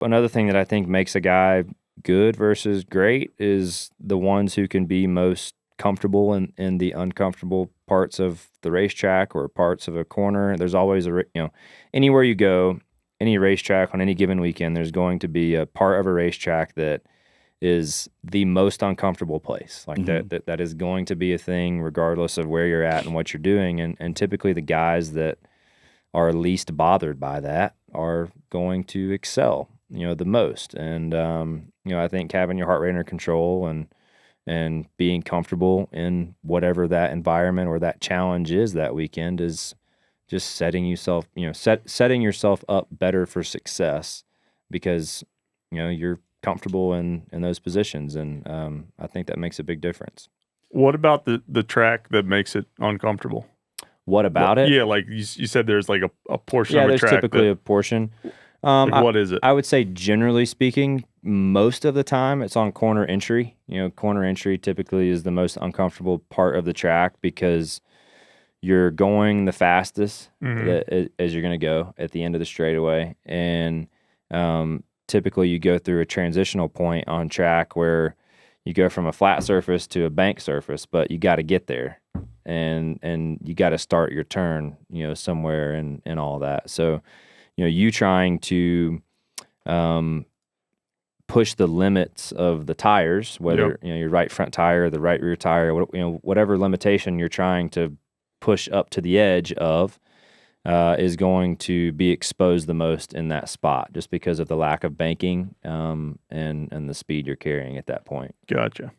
another thing that I think makes a guy good versus great is the ones who can be most comfortable in the uncomfortable parts of the racetrack or parts of a corner. There's always anywhere you go, any racetrack on any given weekend, there's going to be a part of a racetrack that is the most uncomfortable place. Like that is going to be a thing regardless of where you're at and what you're doing. And typically the guys that are least bothered by that are going to excel, the most. And, I think having your heart rate under control and being comfortable in whatever that environment or that challenge is that weekend is just setting yourself up better for success because, you're comfortable in those positions. And I think that makes a big difference. What about the track that makes it uncomfortable? What about it? Yeah, like you said, there's like a portion of a track. Yeah, there's typically a portion. What is it? I would say generally speaking, most of the time it's on corner entry. Corner entry typically is the most uncomfortable part of the track because you're going the fastest as you're going to go at the end of the straightaway. And typically you go through a transitional point on track where you go from a flat surface to a bank surface, but you got to get there. And you got to start your turn, somewhere and all that. So, you trying to push the limits of the tires, whether your right front tire, the right rear tire, whatever limitation you're trying to push up to the edge of, is going to be exposed the most in that spot, just because of the lack of banking and the speed you're carrying at that point. Gotcha.